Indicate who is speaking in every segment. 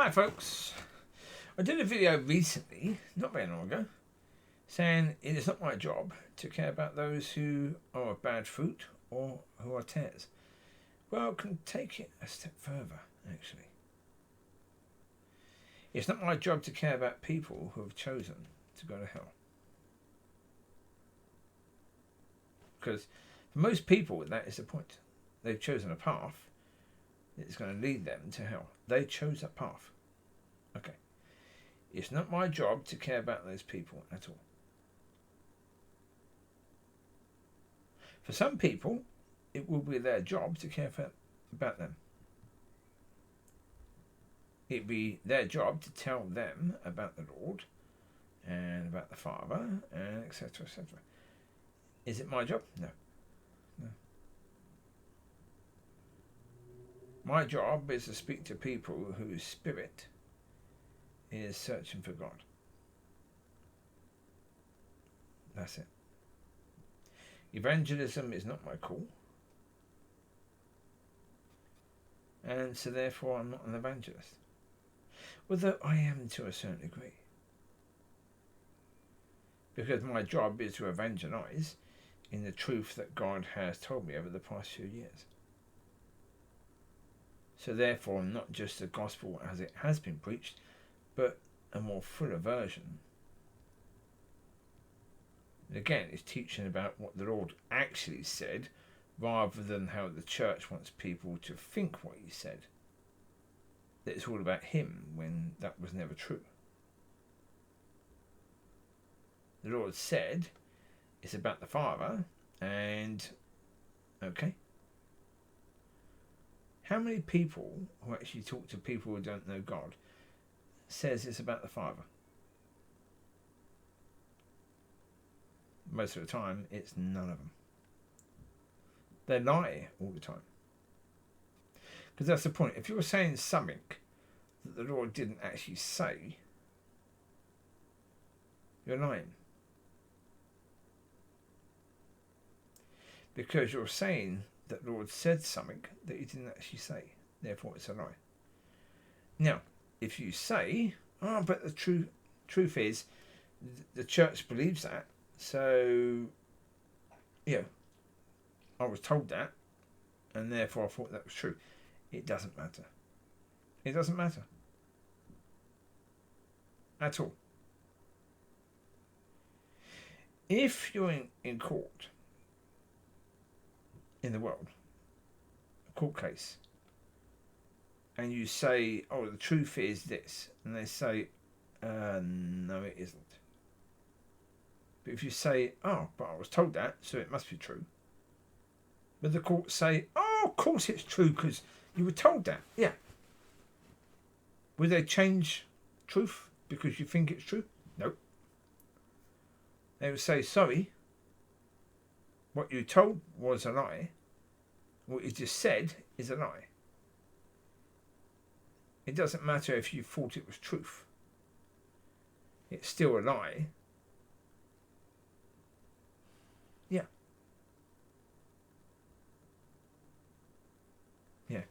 Speaker 1: Hi folks, I did a video recently, not very long ago, saying it is not my job to care about those who are of bad fruit or who are tares. Well, I can take it a step further, actually. It's not my job to care about people who have chosen to go to hell. Because for most people, that is the point. They've chosen a path that is going to lead them to hell. They chose that path. Okay. It's not my job to care about those people at all. For some people, it will be their job to care about them. It'd be their job to tell them about the Lord and about the Father and etc. etc. Is it my job? No. My job is to speak to people whose spirit is searching for God. That's it. Evangelism is not my call. And so therefore I'm not an evangelist. Although I am to a certain degree. Because my job is to evangelize in the truth that God has told me over the past few years. So therefore not just the gospel as it has been preached, but a more fuller version. And again, it's teaching about what the Lord actually said, rather than how the church wants people to think what he said. That it's all about him, when that was never true. The Lord said it's about the Father, and okay. How many people who actually talk to people who don't know God says it's about the Father? Most of the time, it's none of them. They lie all the time. Because that's the point. If you're saying something that the Lord didn't actually say, you're lying. Because you're saying that the Lord said something that he didn't actually say. Therefore, it's a lie. Now, if you say, but the truth is, the church believes that, so, I was told that, and therefore I thought that was true. It doesn't matter. It doesn't matter. At all. If you're in court, in the world, a court case, and you say, the truth is this, and they say, no, it isn't. But if you say, but I was told that, so it must be true. But the court say, of course it's true, because you were told that. Yeah. Will they change truth because you think it's true? No. They would say, sorry, what you told was a lie. What you just said is a lie. It doesn't matter if you thought it was truth. It's still a lie. Yeah. Yeah.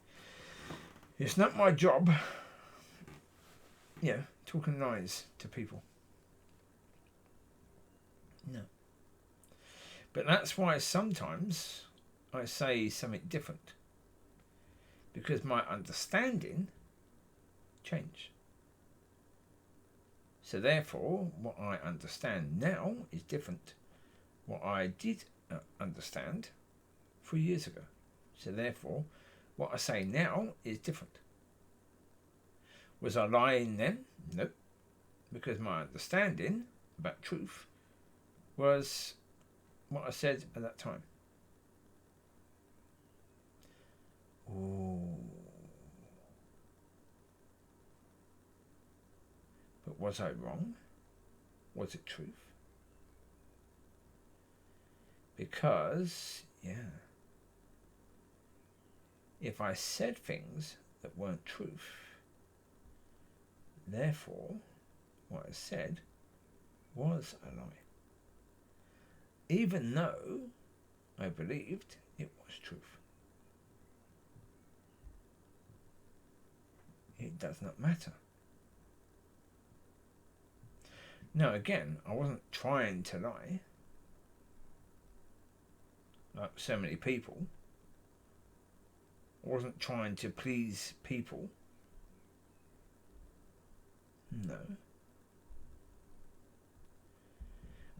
Speaker 1: It's not my job, talking lies to people. No. But that's why sometimes I say something different. Because my understanding changed. So therefore, what I understand now is different. What I did understand 3 years ago. So therefore, what I say now is different. Was I lying then? No. Because my understanding about truth was what I said at that time. But was I wrong? Was it truth? Because, if I said things that weren't truth, therefore, what I said was a lie. Even though I believed it was truth. it does not matter. Now again, I wasn't trying to lie like so many people. I wasn't trying to please people. No.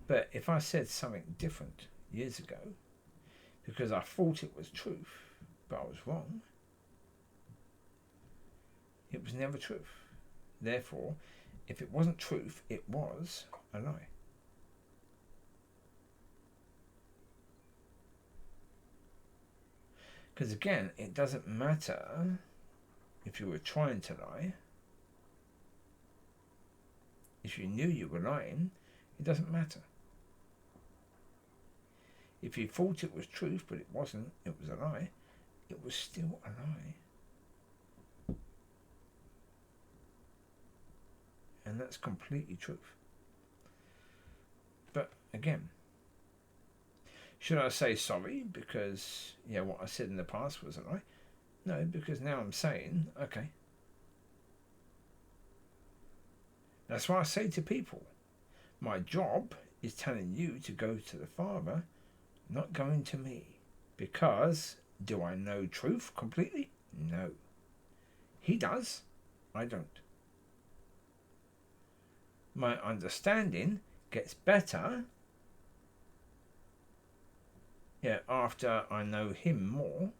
Speaker 1: But if I said something different years ago, because I thought it was truth, but I was wrong, it was never truth. Therefore, if it wasn't truth, it was a lie. Because again, it doesn't matter if you were trying to lie. If you knew you were lying, it doesn't matter. If you thought it was truth, but it wasn't, it was a lie, it was still a lie. And that's completely truth. But again, should I say sorry because what I said in the past was a lie? No, because now I'm saying, okay. That's why I say to people, my job is telling you to go to the Father, not going to me. Because do I know truth completely? No. He does. I don't. My understanding gets better after I know him more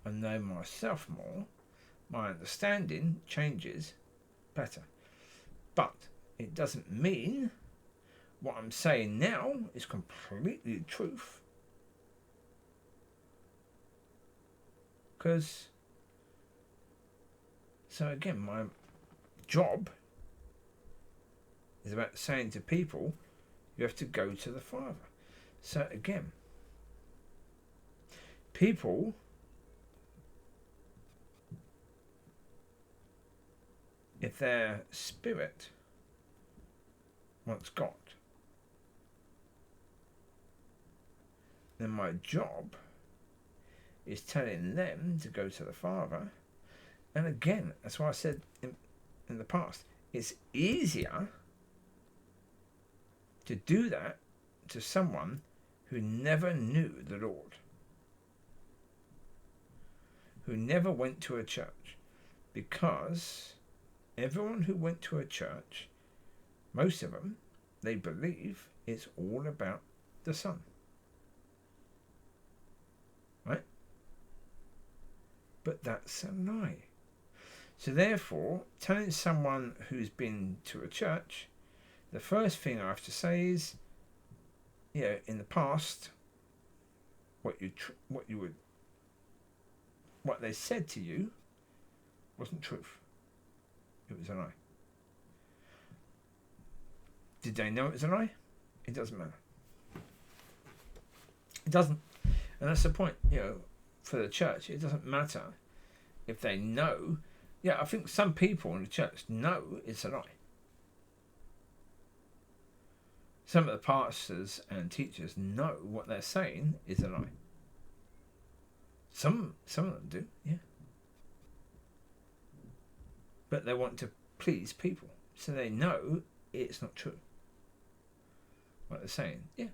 Speaker 1: and know myself more. My understanding changes better. But it doesn't mean what I'm saying now is completely the truth. So again, my job is about saying to people, you have to go to the Father. So again, people if their spirit wants God, then my job is telling them to go to the Father. And again, that's why I said in the past, it's easier to do that to someone who never knew the Lord, who never went to a church, because everyone who went to a church, most of them, they believe it's all about the Son. Right? But that's a lie. So therefore, telling someone who's been to a church, the first thing I have to say is, in the past, what they said to you wasn't truth. It was a lie. Did they know it was a lie? It doesn't matter. It doesn't. And that's the point, for the church. It doesn't matter if they know. Yeah, I think some people in the church know it's a lie. Some of the pastors and teachers know what they're saying is a lie. Some of them do, yeah. But they want to please people, so they know it's not true. What they're saying, yeah.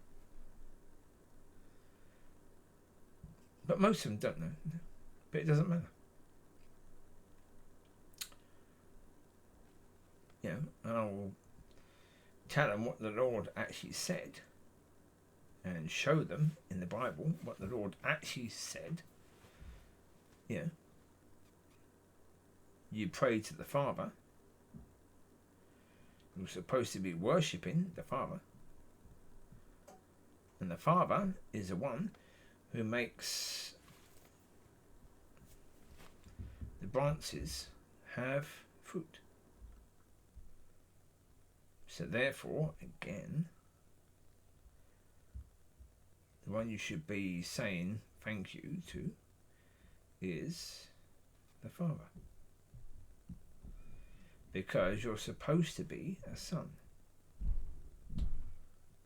Speaker 1: But most of them don't know. But it doesn't matter. And I will tell them what the Lord actually said and show them in the Bible what the Lord actually said. You pray to the Father. You're supposed to be worshipping the Father. And the Father is the one who makes the branches have fruit. So therefore, again, the one you should be saying thank you to is the Father. Because you're supposed to be a son,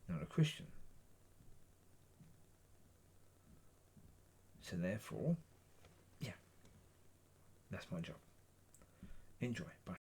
Speaker 1: not a Christian. So therefore, that's my job. Enjoy. Bye.